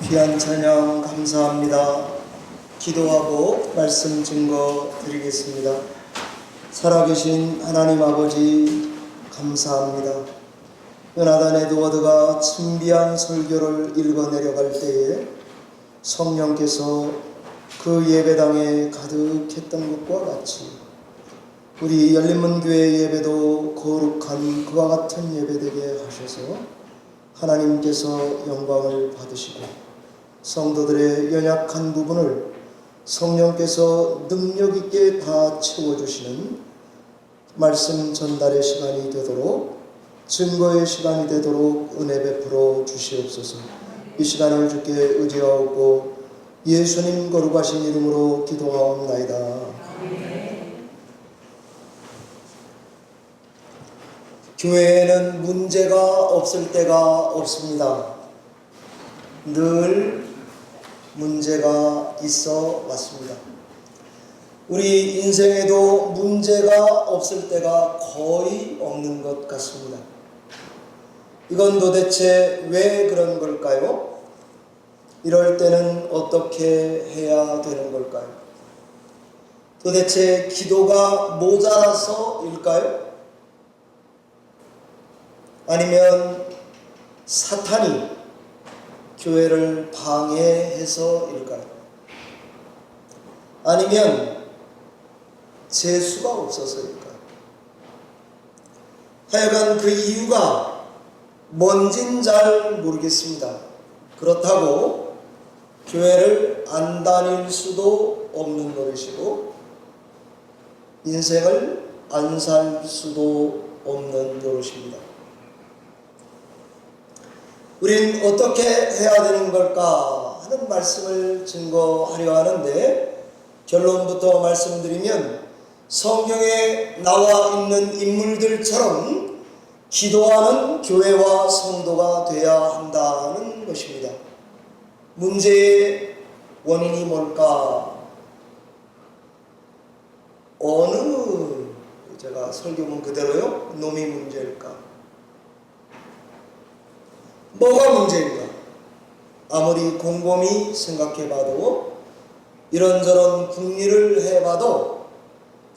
귀한 찬양 감사합니다. 기도하고 말씀 증거 드리겠습니다. 살아계신 하나님 아버지 감사합니다. 요나단 에드워드가 신비한 설교를 읽어 내려갈 때에 성령께서 그 예배당에 가득했던 것과 같이 우리 열린문교회 예배도 거룩한 그와 같은 예배되게 하셔서 하나님께서 영광을 받으시고 성도들의 연약한 부분을 성령께서 능력 있게 다 채워주시는 말씀 전달의 시간이 되도록 증거의 시간이 되도록 은혜 베풀어 주시옵소서. 이 시간을 주께 의지하옵고 예수님 거룩하신 이름으로 기도하옵나이다. 교회에는 문제가 없을 때가 없습니다. 늘 문제가 있어 왔습니다. 우리 인생에도 문제가 없을 때가 거의 없는 것 같습니다. 이건 도대체 왜 그런 걸까요? 이럴 때는 어떻게 해야 되는 걸까요? 도대체 기도가 모자라서일까요? 아니면 사탄이 교회를 방해해서일까요? 아니면 재수가 없어서일까요? 하여간 그 이유가 뭔진 잘 모르겠습니다. 그렇다고 교회를 안 다닐 수도 없는 노릇이고 인생을 안 살 수도 없는 노릇입니다. 우린 어떻게 해야 되는 걸까 하는 말씀을 증거하려 하는데, 결론부터 말씀드리면 성경에 나와 있는 인물들처럼 기도하는 교회와 성도가 되어야 한다는 것입니다. 문제의 원인이 뭘까? 어느, 제가 설교문 그대로요, 놈이 문제일까? 뭐가 문제인가? 아무리 곰곰이 생각해봐도 이런저런 궁리를 해봐도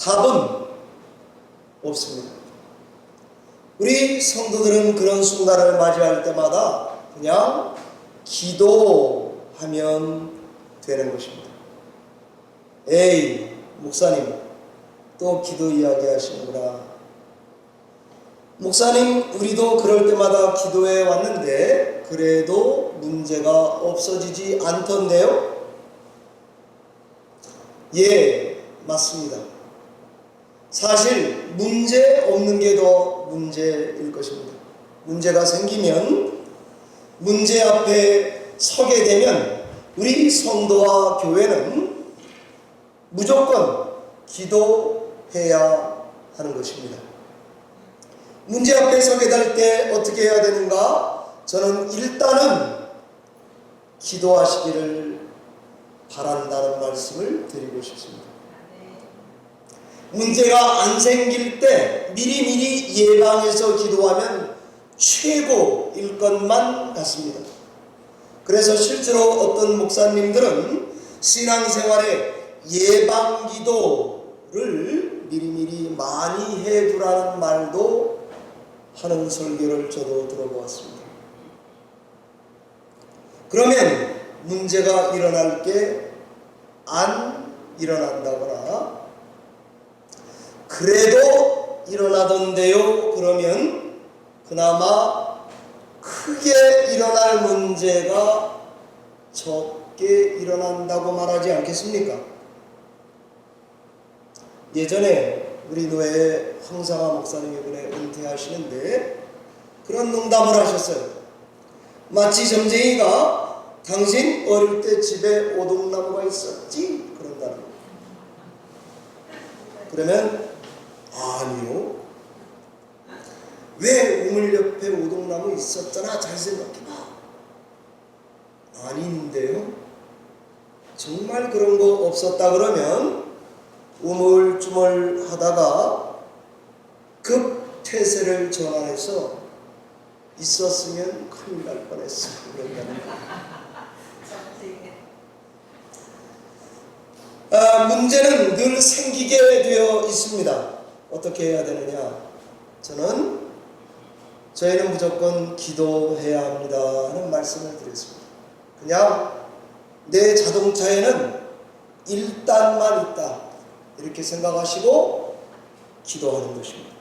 답은 없습니다. 우리 성도들은 그런 순간을 맞이할 때마다 그냥 기도하면 되는 것입니다. 에이, 목사님 또 기도 이야기 하시는구나. 목사님, 우리도 그럴 때마다 기도해 왔는데 그래도 문제가 없어지지 않던데요? 예, 맞습니다. 사실 문제 없는 게 더 문제일 것입니다. 문제가 생기면 문제 앞에 서게 되면 우리 성도와 교회는 무조건 기도해야 하는 것입니다. 문제 앞에 서게 될 때 어떻게 해야 되는가? 저는 일단은 기도하시기를 바란다는 말씀을 드리고 싶습니다. 문제가 안 생길 때 미리미리 예방해서 기도하면 최고일 것만 같습니다. 그래서 실제로 어떤 목사님들은 신앙생활에 예방 기도를 미리미리 많이 해두라는 말도 하는 설교를 저도 들어보았습니다. 그러면 문제가 일어날 게 안 일어난다거나 그래도 일어나던데요 그러면 그나마 크게 일어날 문제가 적게 일어난다고 말하지 않겠습니까? 예전에 우리 교회 황상아 목사님이 이번에 은퇴하시는데 그런 농담을 하셨어요. 마치 점쟁이가 당신 어릴 때 집에 오동나무가 있었지? 그런다는 거예요. 그러면 아니요. 왜 우물 옆에 오동나무 있었잖아. 잘 생각해봐. 아닌데요. 정말 그런 거 없었다 그러면 우물쭈물 하다가 급 퇴세를 전환해서 있었으면 큰일 날 뻔했어. 그런다는 거예요. 문제는 늘 생기게 되어 있습니다. 어떻게 해야 되느냐? 저희는 무조건 기도해야 합니다 하는 말씀을 드렸습니다. 그냥 내 자동차에는 1단만 있다 이렇게 생각하시고 기도하는 것입니다.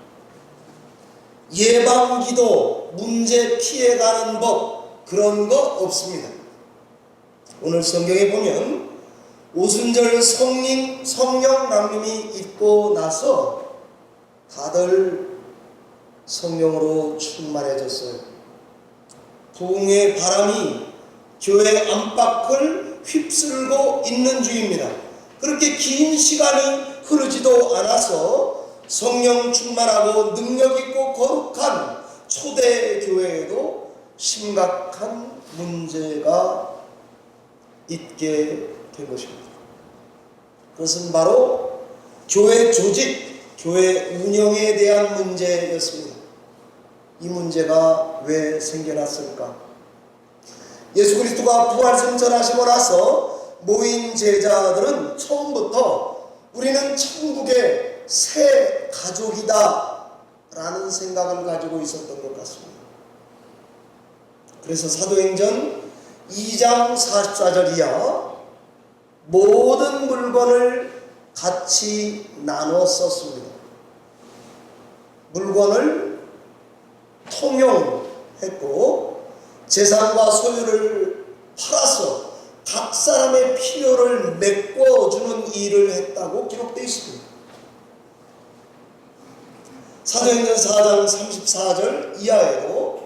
예방기도, 문제 피해가는 법 그런 거 없습니다. 오늘 성경에 보면 오순절 성령 강림이 있고 나서 다들 성령으로 충만해졌어요. 부흥의 바람이 교회 안팎을 휩쓸고 있는 중입니다. 그렇게 긴 시간이 흐르지도 않아서 성령 충만하고 능력있고 거룩한 초대교회에도 심각한 문제가 있게 된 것입니다. 그것은 바로 교회 조직, 교회 운영에 대한 문제였습니다. 이 문제가 왜 생겨났을까? 예수 그리스도가 부활승 전하시고 나서 모인 제자들은 처음부터 우리는 천국의 새 가족이다 라는 생각을 가지고 있었던 것 같습니다. 그래서 사도행전 2장 44절 이하 모든 물건을 같이 나눠 썼습니다. 물건을 통용했고 재산과 소유를 팔아서 각 사람의 필요를 메꿔주는 일을 했다고 기록되어 있습니다. 사도행전 4장 34절 이하에도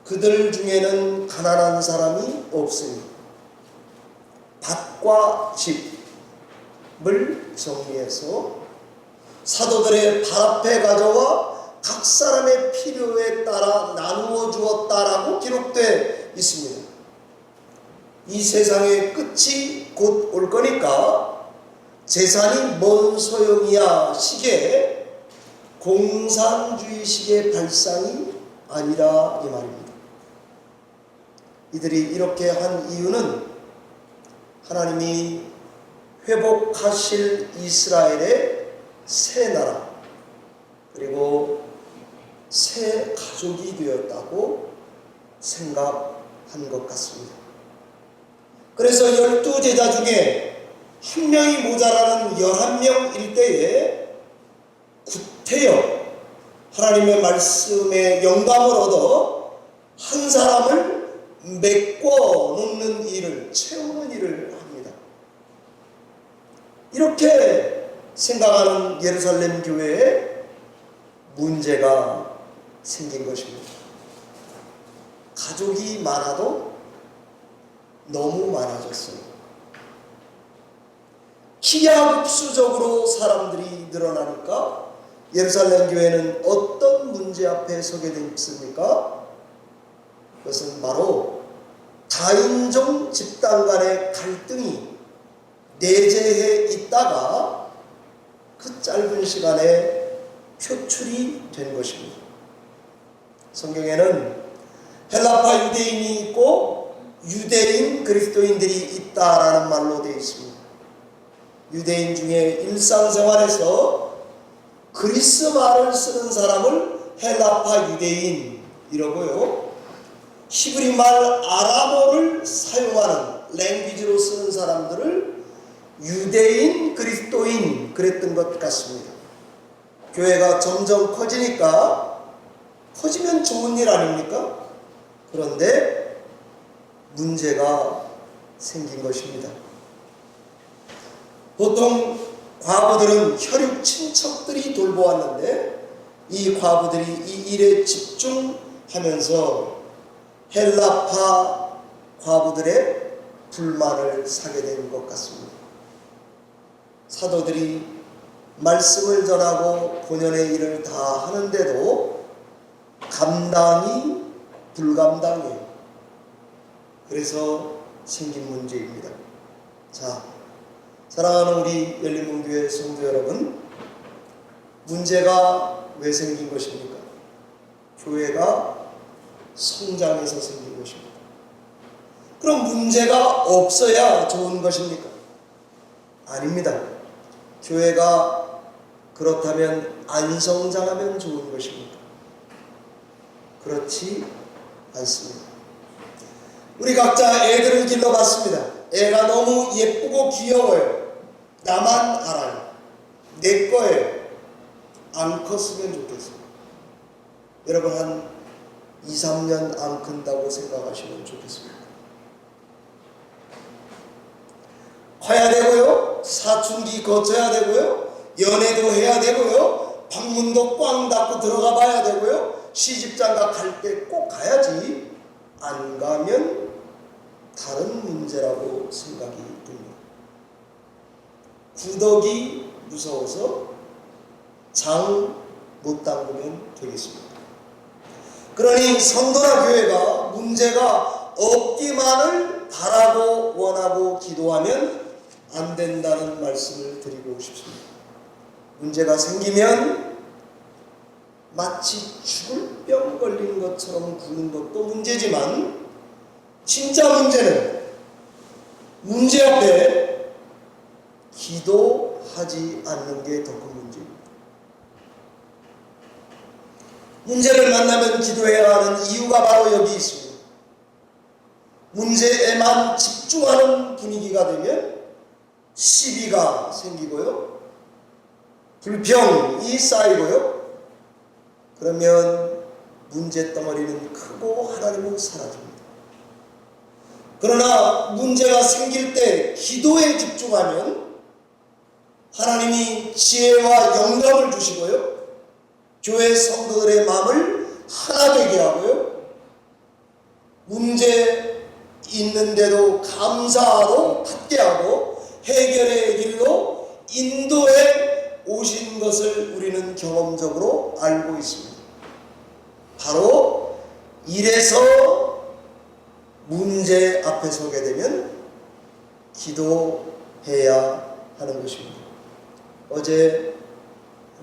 그들 중에는 가난한 사람이 없으니 밭과 집을 정리해서 사도들의 발 앞에 가져와 각 사람의 필요에 따라 나누어 주었다라고 기록되어 있습니다. 이 세상의 끝이 곧 올 거니까 재산이 뭔 소용이야 시기에 공산주의식의 발상이 아니라 이 말입니다. 이들이 이렇게 한 이유는 하나님이 회복하실 이스라엘의 새 나라 그리고 새 가족이 되었다고 생각한 것 같습니다. 그래서 12제자 중에 한 명이 모자라는 11명일 때에 구태여 하나님의 말씀에 영감을 얻어 한 사람을 메꿔 놓는 일을, 채우는 일을 합니다. 이렇게 생각하는 예루살렘 교회에 문제가 생긴 것입니다. 가족이 많아도 너무 많아졌어요. 기하급수적으로 사람들이 늘어나니까 예루살렘 교회는 어떤 문제 앞에 서게 됐습니까? 그것은 바로 다인종 집단 간의 갈등이 내재해 있다가 그 짧은 시간에 표출이 된 것입니다. 성경에는 헬라파 유대인이 있고 유대인 그리스도인들이 있다라는 말로 되어 있습니다. 유대인 중에 일상생활에서 그리스 말을 쓰는 사람을 헬라파 유대인이라고요. 히브리 말 아람어를 사용하는 랭귀지로 쓰는 사람들을 유대인 그리스도인 그랬던 것 같습니다. 교회가 점점 커지니까 커지면 좋은 일 아닙니까? 그런데 문제가 생긴 것입니다. 보통 과부들은 혈육 친척들이 돌보았는데 이 과부들이 이 일에 집중하면서 헬라파 과부들의 불만을 사게 된 것 같습니다. 사도들이 말씀을 전하고 본연의 일을 다 하는데도 감당이 불감당해요. 그래서 생긴 문제입니다. 자, 사랑하는 우리 열린문교회 성도 여러분, 문제가 왜 생긴 것입니까? 교회가 성장해서 생긴 것입니다. 그럼 문제가 없어야 좋은 것입니까? 아닙니다. 교회가 그렇다면 안 성장하면 좋은 것입니까? 그렇지 않습니다. 우리 각자 애들을 길러봤습니다. 애가 너무 예쁘고 귀여워요. 나만 알아요. 내 거예요. 안 컸으면 좋겠어요. 여러분 한 2, 3년 안 큰다고 생각하시면 좋겠습니다. 커야 되고요. 사춘기 거쳐야 되고요. 연애도 해야 되고요. 방문도 꽝 닫고 들어가 봐야 되고요. 시집장가 갈 때 꼭 가야지. 안 가면 다른 문제라고 생각이 듭니다. 구더기 무서워서 장 못 담그면 되겠습니다. 그러니 성도나 교회가 문제가 없기만을 바라고 원하고 기도하면 안 된다는 말씀을 드리고 싶습니다. 문제가 생기면 마치 죽을 병 걸린 것처럼 구는 것도 문제지만 진짜 문제는 문제 앞에 기도하지 않는 게 더 큰 문제입니다. 문제를 만나면 기도해야 하는 이유가 바로 여기 있습니다. 문제에만 집중하는 분위기가 되면 시비가 생기고요. 불평이 쌓이고요. 그러면 문제덩어리는 크고 하나님은 사라집니다. 그러나 문제가 생길 때 기도에 집중하면 하나님이 지혜와 영감을 주시고요. 교회 성도들의 마음을 하나 되게 하고요. 문제 있는데도 감사로 받게 하고 해결의 길로 인도해 오신 것을 우리는 경험적으로 알고 있습니다. 바로 이래서 문제 앞에 서게 되면 기도해야 하는 것입니다. 어제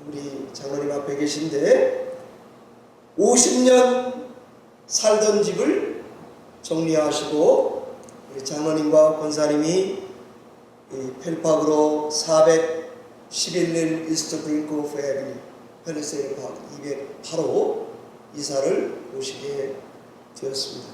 우리 장로님 앞에 계신데 50년 살던 집을 정리하시고 우리 장로님과 권사님이 펠팍으로 411일 이스트 브링크오프 애비뉴 펠리세이드 파크 208호 이사를 오시게 되었습니다.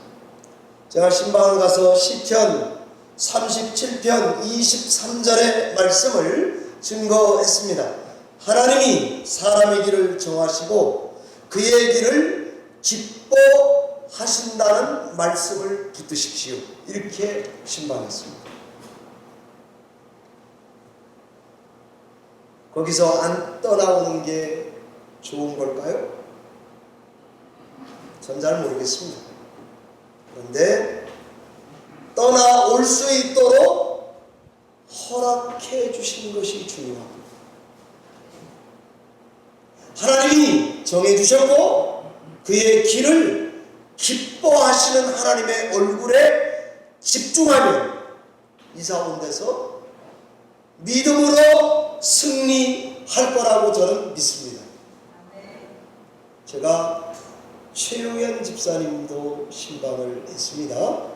제가 신방을 가서 시편 37편 23절의 말씀을 증거했습니다. 하나님이 사람의 길을 정하시고 그의 길을 기뻐하신다는 말씀을 붙드십시오. 이렇게 신방했습니다. 거기서 안 떠나오는 게 좋은 걸까요? 전 잘 모르겠습니다. 그런데 떠나올 수 있도록 허락해 주신 것이 중요합니다. 하나님이 정해주셨고 그의 길을 기뻐하시는 하나님의 얼굴에 집중하면 이사 온 데서 믿음으로 승리할 거라고 저는 믿습니다. 제가 최용현 집사님도 신방을 했습니다.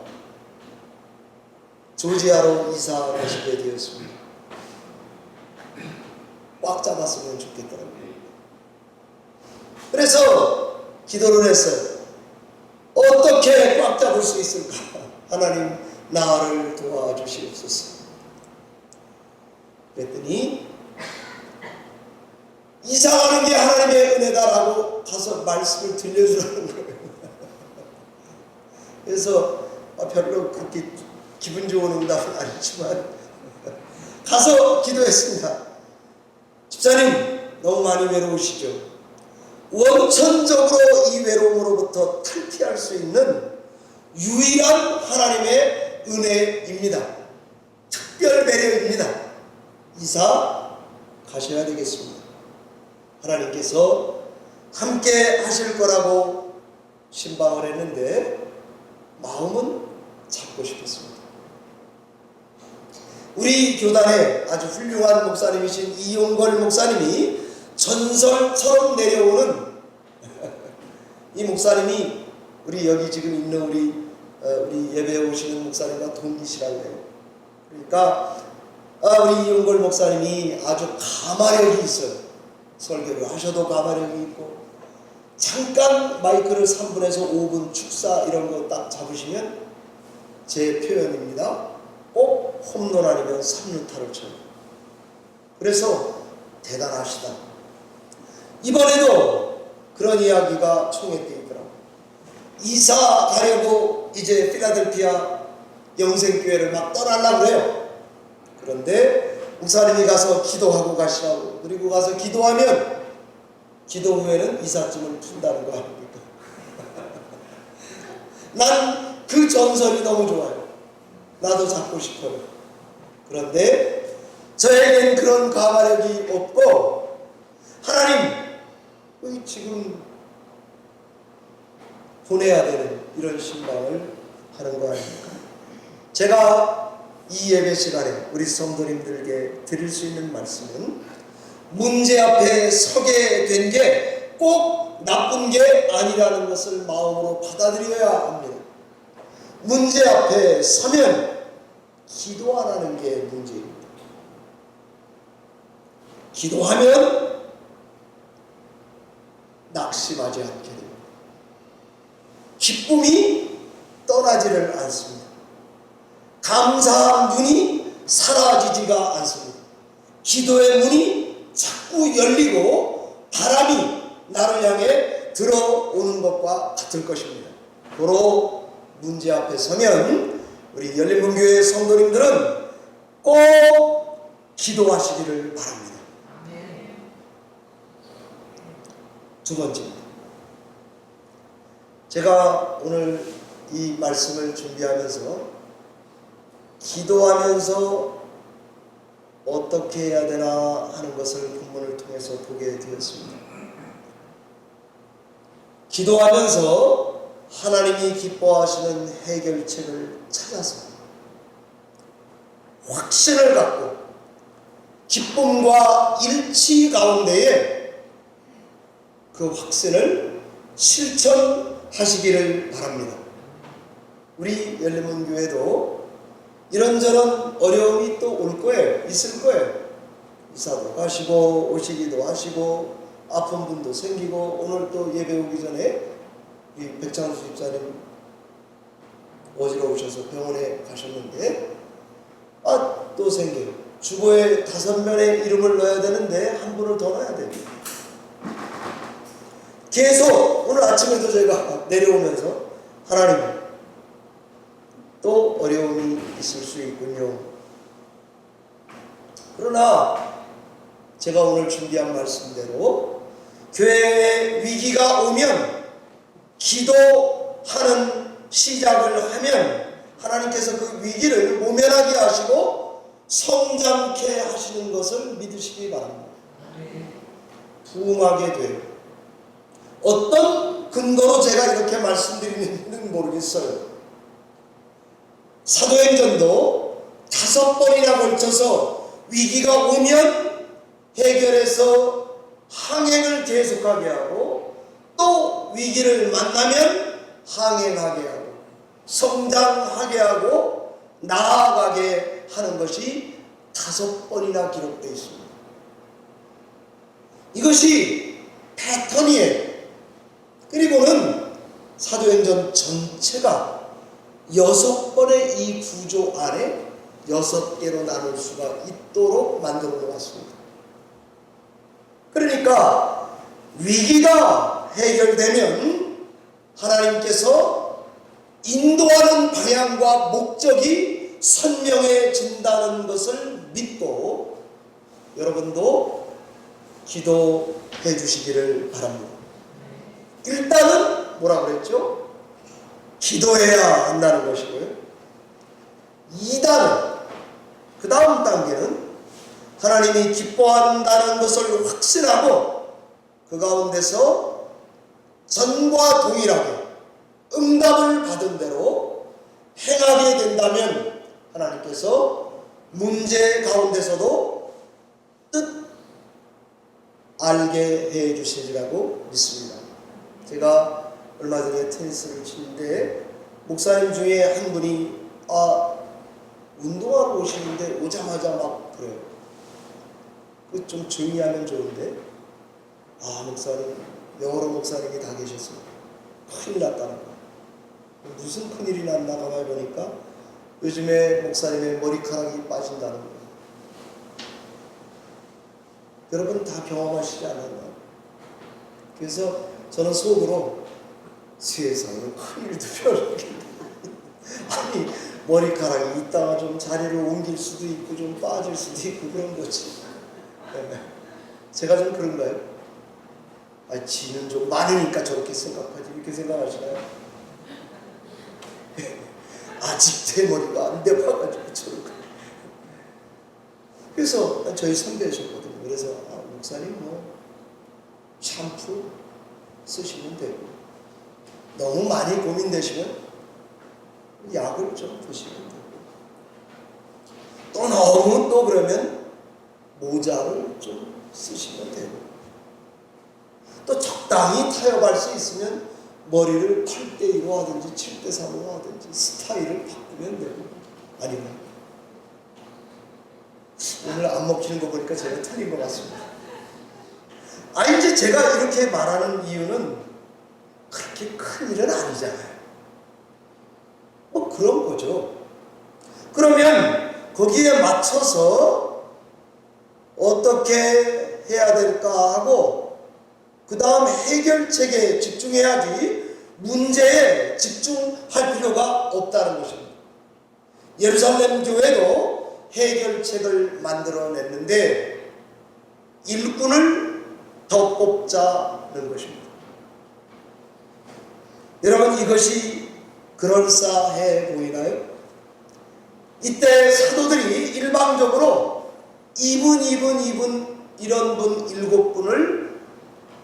조지아로 이사 가시게 되었습니다. 꽉 잡았으면 좋겠더라고요. 그래서 기도를 했어요. 어떻게 꽉 잡을 수 있을까? 하나님 나를 도와주시옵소서. 그랬더니 이사가는 게 하나님의 은혜다라고 가서 말씀을 들려주라는 거예요. 그래서 별로 그렇게 기분 좋은 응답은 아니지만 가서 기도했습니다. 집사님 너무 많이 외로우시죠? 원천적으로 이 외로움으로부터 탈피할 수 있는 유일한 하나님의 은혜입니다. 특별 배려입니다. 이사 가셔야 되겠습니다. 하나님께서 함께 하실 거라고 신방을 했는데 마음은 잡고 싶었습니다. 우리 교단에 아주 훌륭한 목사님이신 이용걸 목사님이 전설처럼 내려오는 이 목사님이 우리 여기 지금 있는 우리 우리 예배에 오시는 목사님과 동일시라고 해요. 그러니까 우리 이용걸 목사님이 아주 가마력이 있어요. 설교를 하셔도 가마력이 있고, 잠깐 마이크를 3분에서 5분 축사 이런 거 딱 잡으시면, 제 표현입니다, 꼭 홈런 아니면 3루타를 쳐요. 그래서 대단하시다. 이번에도 그런 이야기가 총회때 있더라고요. 이사 가려고 이제 필라델피아 영생교회를 막 떠나려고 그래요. 그런데 목사님이 가서 기도하고 가시라고, 그리고 가서 기도하면 기도 후에는 이삿짐을 푼다는 거 아닙니까? 난 그 전설이 너무 좋아요. 나도 잡고 싶어요. 그런데 저에겐 그런 가마력이 없고, 하나님 왜 지금 보내야 되는 이런 신방을 하는 거 아닙니까? 제가 이 예배 시간에 우리 성도님들에게 드릴 수 있는 말씀은, 문제 앞에 서게 된 게 꼭 나쁜 게 아니라는 것을 마음으로 받아들여야 합니다. 문제 앞에 서면 기도 안 하는 게 문제입니다. 기도하면 낙심하지 않게 됩니다. 기쁨이 떠나지를 않습니다. 감사한 눈이 사라지지가 않습니다. 기도의 문이 자꾸 열리고 바람이 나를 향해 들어오는 것과 같을 것입니다. 바로 문제 앞에 서면 우리 열린문교회 성도님들은 꼭 기도하시기를 바랍니다. 두 번째입니다. 제가 오늘 이 말씀을 준비하면서 기도하면서 어떻게 해야 되나 하는 것을 본문을 통해서 보게 되었습니다. 기도하면서 하나님이 기뻐하시는 해결책을 찾아서 확신을 갖고 기쁨과 일치 가운데에 그 확신을 실천하시기를 바랍니다. 우리 열린문교회도 이런저런 어려움이 또 올 거예요. 있을 거예요. 이사도 가시고 오시기도 하시고 아픈 분도 생기고, 오늘 또 예배 오기 전에 우리 백창수 집사님 어지러우셔서 병원에 가셨는데 또 생겨요. 주보에 5명의 이름을 넣어야 되는데 한 분을 더 넣어야 됩니다. 계속 오늘 아침에도 제가 내려오면서 하나님 또 어려움이 있을 수 있군요. 그러나 제가 오늘 준비한 말씀대로 교회에 위기가 오면 기도하는 시작을 하면 하나님께서 그 위기를 모면하게 하시고 성장케 하시는 것을 믿으시기 바랍니다. 부흥하게 돼요. 어떤 근거로 제가 이렇게 말씀드리는지는 모르겠어요. 사도행전도 5번이나 걸쳐서 위기가 오면 해결해서 항행을 계속하게 하고, 또 위기를 만나면 항행하게 하고 성장하게 하고 나아가게 하는 것이 5번이나 기록되어 있습니다. 이것이 패턴이에요. 그리고는 사도행전 전체가 6번의 이 구조 안에 6개로 나눌 수가 있도록 만들어 놓았습니다. 그러니까 위기가 해결되면 하나님께서 인도하는 방향과 목적이 선명해진다는 것을 믿고 여러분도 기도해 주시기를 바랍니다. 일단은 뭐라 그랬죠? 기도해야 한다는 것이고요. 2단은, 그 다음 단계는 하나님이 기뻐한다는 것을 확신하고 그 가운데서 전과 동일하게 응답을 받은 대로 행하게 된다면 하나님께서 문제 가운데서도 뜻 알게 해 주시리라고 믿습니다. 제가 얼마 전에 테니스를 치는데 목사님 중에 한 분이 운동하러 오시는데 오자마자 막 그래요. 그 좀 조용히 하면 좋은데 목사님, 여러 목사님이 다 계셨어요. 큰일 났다는 거. 무슨 큰일이 났나 가만히 보니까 요즘에 목사님의 머리카락이 빠진다는 거예요. 여러분 다 경험하시지 않았나요? 그래서 저는 속으로 세상에 큰일도 별로 아니 머리카락이 있다가 좀 자리를 옮길 수도 있고 좀 빠질 수도 있고 그런 거지. 제가 좀 그런가요? 지는 좀 많으니까 저렇게 생각하지 이렇게 생각하시나요? 아직 제 머리가 안 돼봐가지고 저렇게. 그래서 저희 선배셨거든요. 그래서 목사님 샴푸 쓰시면 되고 너무 많이 고민되시면 약을 좀 드시면 되고 또 너무 또 그러면 모자를 좀 쓰시면 되고 또 적당히 타협할 수 있으면 머리를 8대2로 하든지 7대3으로 하든지 스타일을 바꾸면 되고 아니면 오늘 안 먹히는 거 보니까 제가 틀린 것 같습니다. 이제 제가 이렇게 말하는 이유는 그렇게 큰 일은 아니잖아요. 그런 거죠. 그러면 거기에 맞춰서 어떻게 해야 될까 하고 그 다음 해결책에 집중해야지 문제에 집중할 필요가 없다는 것입니다. 예루살렘 교회도 해결책을 만들어냈는데 일꾼을 더 뽑자는 것입니다. 여러분 이것이 그럴싸해 보이나요? 이때 사도들이 일방적으로 이런 분 7분을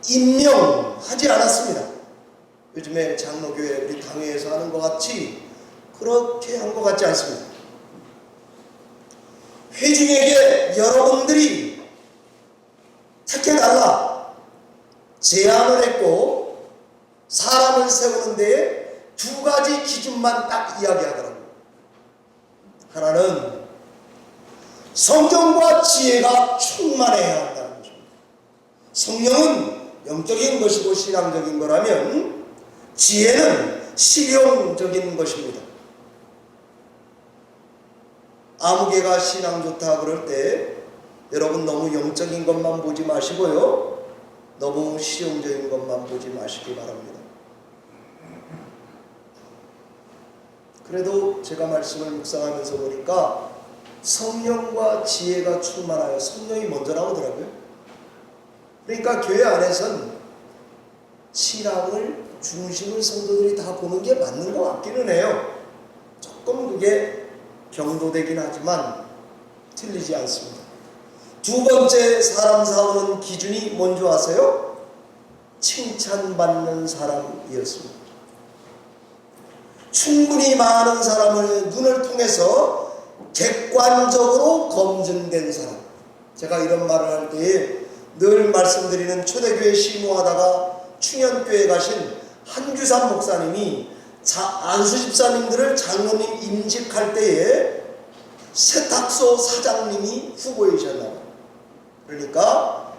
임명하지 않았습니다. 요즘에 장로교회 우리 당회에서 하는 것 같이 그렇게 한 것 같지 않습니다. 회중에게 여러분들이 택해달라 제안을 했고 사람을 세우는 데에 2가지 기준만 딱 이야기하더라고요. 하나는 성령과 지혜가 충만해야 한다는 것입니다. 성령은 영적인 것이고 신앙적인 거라면 지혜는 실용적인 것입니다. 아무개가 신앙 좋다 그럴 때 여러분 너무 영적인 것만 보지 마시고요. 너무 실용적인 것만 보지 마시기 바랍니다. 그래도 제가 말씀을 묵상하면서 보니까 성령과 지혜가 충만하여 성령이 먼저 나오더라고요. 그러니까 교회 안에선 신앙을 중심을 성도들이 다 보는 게 맞는 것 같기는 해요. 조금 그게 경도되긴 하지만 틀리지 않습니다. 2번째 사람 사오는 기준이 뭔지 아세요? 칭찬받는 사람이었습니다. 충분히 많은 사람을 눈을 통해서 객관적으로 검증된 사람. 제가 이런 말을 할 때에 늘 말씀드리는 초대교회 심호하다가 충현교회 가신 한규삼 목사님이 안수 집사님들을 장로님 임직할 때에 세탁소 사장님이 후보이셨나요? 그러니까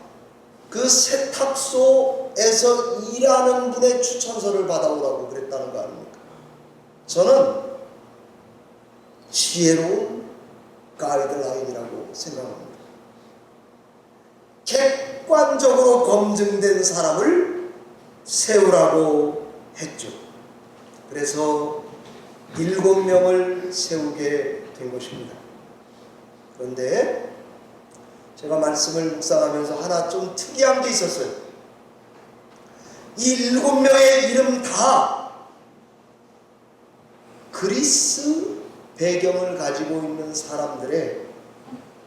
그 세탁소에서 일하는 분의 추천서를 받아오라고 그랬다는 거 아닙니까? 저는 지혜로운 가이드라인이라고 생각합니다. 객관적으로 검증된 사람을 세우라고 했죠. 그래서 7명을 세우게 된 것입니다. 그런데 제가 말씀을 묵상하면서 하나 좀 특이한 게 있었어요. 이 7명의 이름 다 그리스 배경을 가지고 있는 사람들의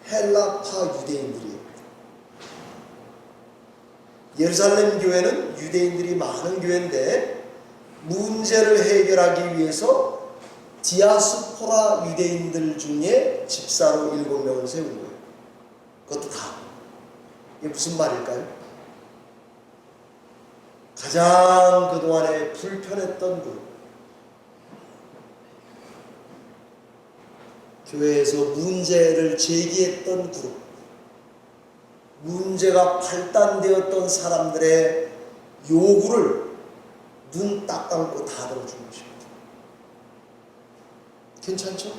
헬라파 유대인들이에요. 예루살렘 교회는 유대인들이 많은 교회인데 문제를 해결하기 위해서 디아스포라 유대인들 중에 집사로 7명을 세운 거예요. 그것도 다. 이게 무슨 말일까요? 가장 그동안에 불편했던 분, 교회에서 문제를 제기했던 그룹, 문제가 발단되었던 사람들의 요구를 눈 딱 감고 다 들어준 것입니다. 괜찮죠?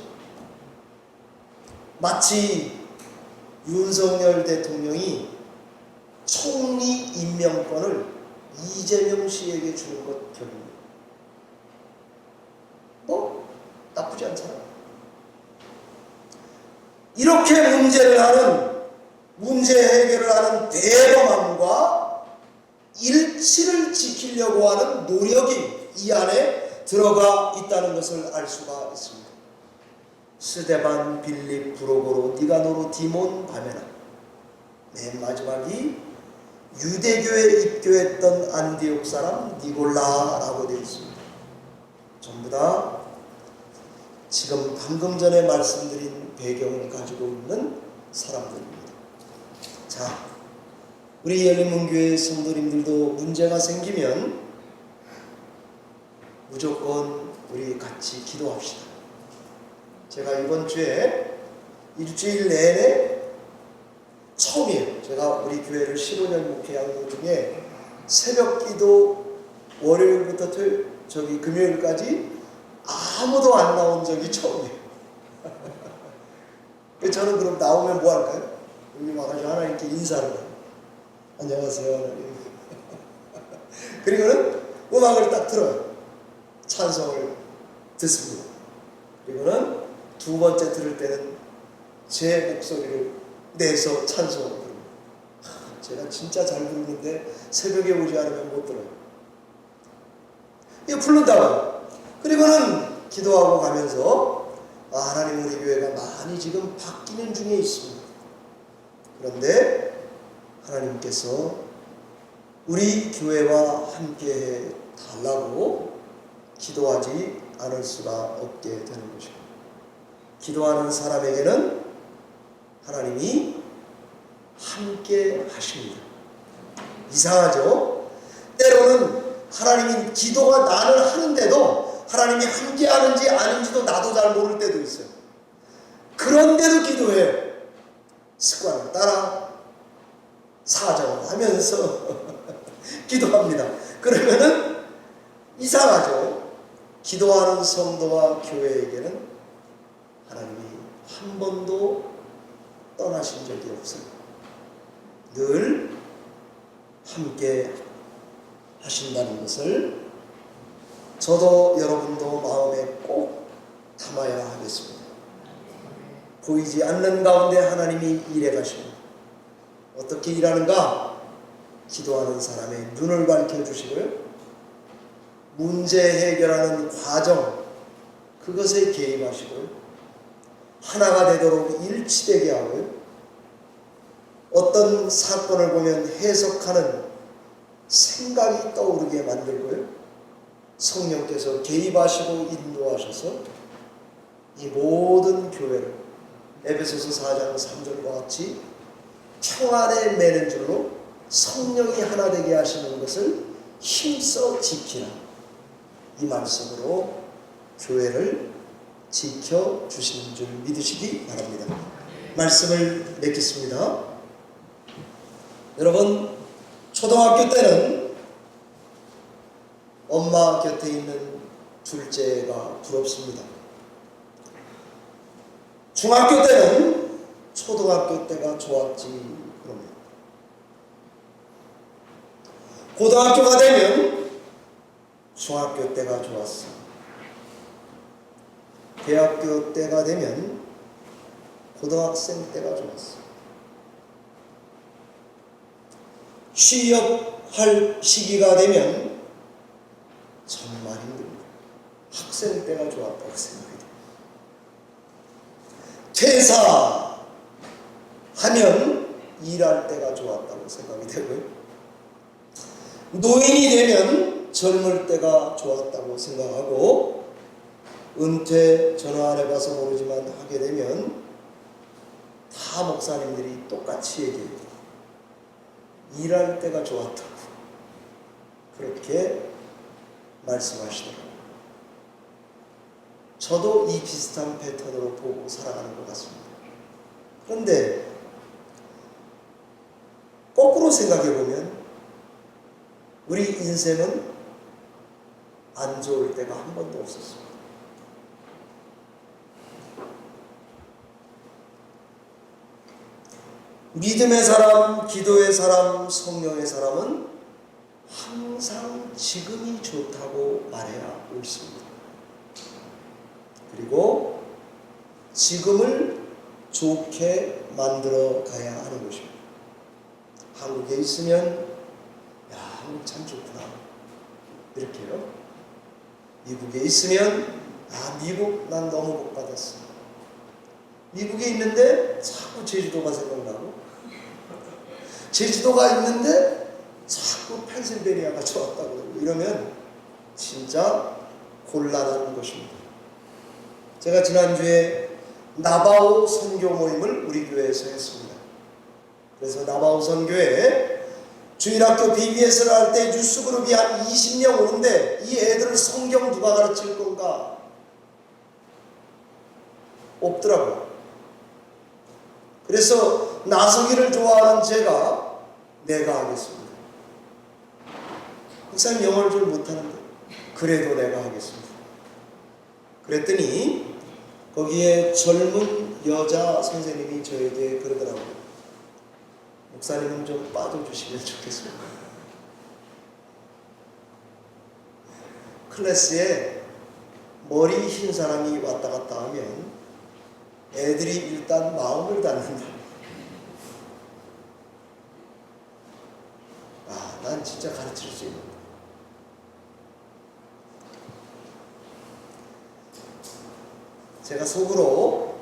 마치 윤석열 대통령이 총리 임명권을 이재명 씨에게 주는 것 격입니다. 뭐 나쁘지 않잖아요. 이렇게 문제 해결을 하는 대범함과 일치를 지키려고 하는 노력이 이 안에 들어가 있다는 것을 알 수가 있습니다. 스데반, 빌립, 브로고로, 니가노로, 디몬, 바메나. 맨 마지막이 유대교에 입교했던 안디옥 사람 니골라라고 되어 있습니다. 전부 다 지금 방금 전에 말씀드린 배경을 가지고 있는 사람들입니다. 자, 우리 열린문교회 성도님들도 문제가 생기면 무조건 우리 같이 기도합시다. 제가 이번 주에 일주일 내내 처음이에요. 제가 우리 교회를 15년 목회한 것 중에 새벽 기도 월요일부터 금요일까지 아무도 안 나온 적이 처음이에요. 저는 그럼 나오면 뭐 할까요? 여기 와가지고 하나님께 인사를 해요. 안녕하세요 하나님. 그리고는 음악을 딱 들어요. 찬송을 듣습니다. 그리고는 두 번째 들을 때는 제 목소리를 내서 찬송을 부릅니다. 제가 진짜 잘 부르는데 새벽에 오지 않으면 못 들어요. 이거 부른다고요. 그리고는 기도하고 가면서 하나님 우리 교회가 많이 지금 바뀌는 중에 있습니다. 그런데 하나님께서 우리 교회와 함께 달라고 기도하지 않을 수가 없게 되는 것입니다. 기도하는 사람에게는 하나님이 함께 하십니다. 이상하죠? 때로는 하나님이 기도가 나를 하는데도 하나님이 함께 하는지 아닌지도 나도 잘 모를 때도 있어요. 그런데도 기도해요. 습관을 따라 사정을 하면서 기도합니다. 그러면은 이상하죠? 기도하는 성도와 교회에게는 하나님이 한 번도 떠나신 적이 없어요. 늘 함께 하신다는 것을 저도 여러분도 마음에 꼭 담아야 하겠습니다. 보이지 않는 가운데 하나님이 일해 가십니다. 어떻게 일하는가? 기도하는 사람의 눈을 밝혀주시고요. 문제 해결하는 과정, 그것에 개입하시고요. 하나가 되도록 일치되게 하고요. 어떤 사건을 보면 해석하는 생각이 떠오르게 만들고요. 성령께서 개입하시고 인도하셔서 이 모든 교회를 에베소서 4장 3절과 같이 평안에 매는 줄로 성령이 하나 되게 하시는 것을 힘써 지키라. 이 말씀으로 교회를 지켜주시는 줄 믿으시기 바랍니다. 말씀을 맺겠습니다. 여러분, 초등학교 때는 엄마 곁에 있는 둘째가 부럽습니다. 중학교 때는 초등학교 때가 좋았지 그럽니다. 고등학교가 되면 중학교 때가 좋았어. 대학교 때가 되면 고등학생 때가 좋았어. 취업할 시기가 되면 정말 힘듭니다. 학생 때가 좋았다고 생각해요. 퇴사하면 일할 때가 좋았다고 생각이 되고요. 노인이 되면 젊을 때가 좋았다고 생각하고, 은퇴 전화 안 해봐서 모르지만 하게 되면 다 목사님들이 똑같이 얘기해요. 일할 때가 좋았다고 그렇게 말씀하시더라고요. 저도 이 비슷한 패턴으로 보고 살아가는 것 같습니다. 그런데 거꾸로 생각해 보면 우리 인생은 안 좋을 때가 한 번도 없었습니다. 믿음의 사람, 기도의 사람, 성령의 사람은 항상 지금이 좋다고 말해야 옳습니다. 그리고 지금을 좋게 만들어 가야 하는 것입니다. 한국에 있으면 야, 한국 참 좋구나 이렇게요. 미국에 있으면 아, 미국 난 너무 복 받았어. 미국에 있는데 자꾸 제주도가 생각나고, 제주도가 있는데 자꾸 펜실베니아가 좋았다고 그러고, 이러면 진짜 곤란한 것입니다. 제가 지난주에 나바오 선교 모임을 우리 교회에서 했습니다. 그래서 나바오 선교에 주일학교 BBS를 할 때 뉴스그룹이 한 20명 오는데 이 애들을 성경 누가 가르칠 건가? 없더라고요. 그래서 나서기를 좋아하는 제가 내가 하겠습니다. 목사님 영어를 좀 못하는데 그래도 내가 하겠습니다. 그랬더니 거기에 젊은 여자 선생님이 저에게 그러더라고요. 목사님은 좀 빠져주시면 좋겠습니다. 클래스에 머리 흰 사람이 왔다 갔다 하면 애들이 일단 마음을 닫는다. 아, 난 진짜 가르칠 수 있는다. 제가 속으로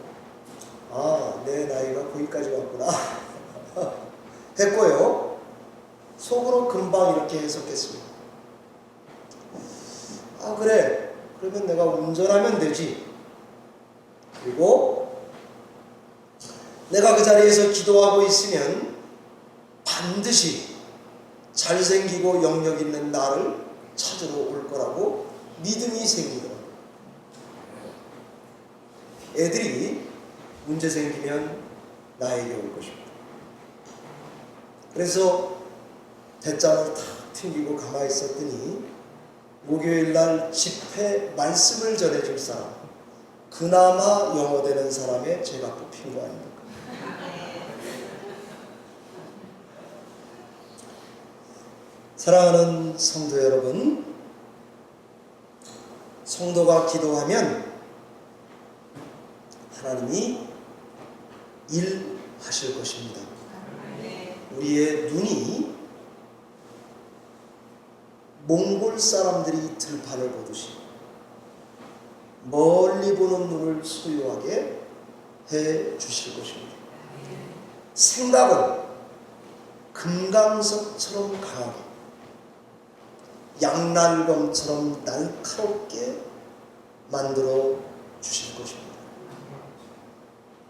아, 내 나이가 거기까지 왔구나 했고요. 속으로 금방 이렇게 해석했습니다. 아, 그래, 그러면 내가 운전하면 되지. 그리고 내가 그 자리에서 기도하고 있으면 반드시 잘생기고 영역 있는 나를 찾으러 올 거라고 믿음이 생기더라고요. 애들이 문제 생기면 나에게 올 것입니다. 그래서 대장을 탁 튕기고 가만히 있었더니 목요일날 집회 말씀을 전해줄 사람, 그나마 영어 되는 사람에 제가 뽑힌 거 아닙니까? 사랑하는 성도 여러분, 성도가 기도하면 하나님이 일하실 것입니다. 우리의 눈이 몽골 사람들이 들판을 보듯이 멀리 보는 눈을 소유하게 해 주실 것입니다. 생각은 금강석처럼 강하게, 양날검처럼 날카롭게 만들어 주실 것입니다.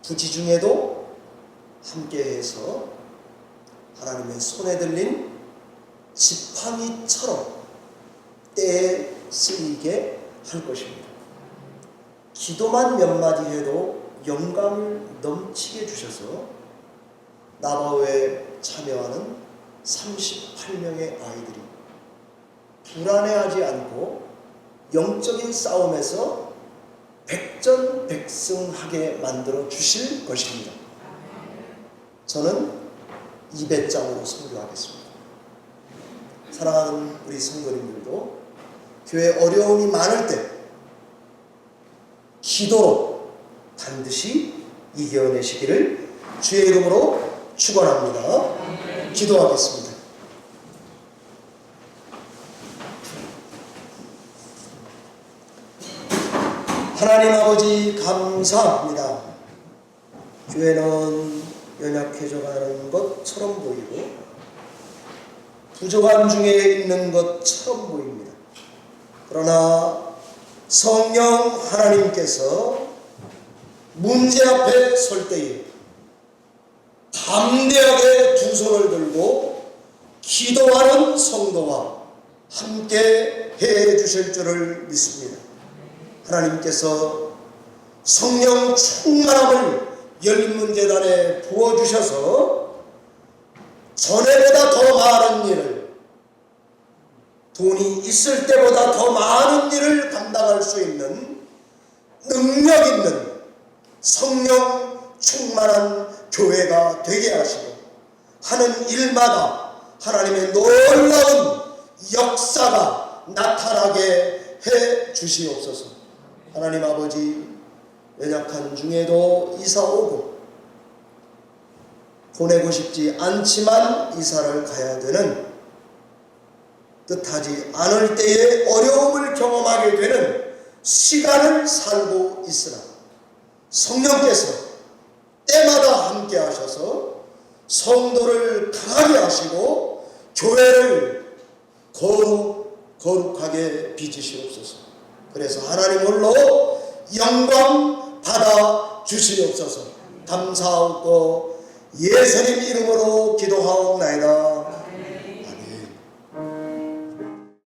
부지 중에도 함께해서 하나님의 손에 들린 지팡이처럼 때에 쓰이게 할 것입니다. 기도만 몇 마디 해도 영감을 넘치게 주셔서 나바오에 참여하는 38명의 아이들이 불안해하지 않고 영적인 싸움에서 백전백승하게 만들어 주실 것입니다. 저는 200장으로 선교하겠습니다. 사랑하는 우리 성도님들도 교회 어려움이 많을 때 기도로 반드시 이겨내시기를 주의 이름으로 축원합니다. 기도하겠습니다. 하나님 아버지 감사합니다. 교회는 연약해져가는 것처럼 보이고 부족한 중에 있는 것처럼 보입니다. 그러나 성령 하나님께서 문제 앞에 설 때에 담대하게 두 손을 들고 기도하는 성도와 함께 해 주실 줄을 믿습니다. 하나님께서 성령 충만함을 열린문제단에 부어주셔서 전에보다 더 많은 일을, 돈이 있을 때보다 더 많은 일을 감당할 수 있는 능력 있는 성령 충만한 교회가 되게 하시고, 하는 일마다 하나님의 놀라운 역사가 나타나게 해 주시옵소서. 하나님 아버지, 연약한 중에도 이사 오고 보내고 싶지 않지만 이사를 가야 되는, 뜻하지 않을 때에 어려움을 경험하게 되는 시간을 살고 있으나 성령께서 때마다 함께 하셔서 성도를 강하게 하시고 교회를 거룩하게 빚으시옵소서. 그래서 하나님 홀로 영광 받아 주시옵소서. 감사하고 예수님 이름으로 기도하옵소서.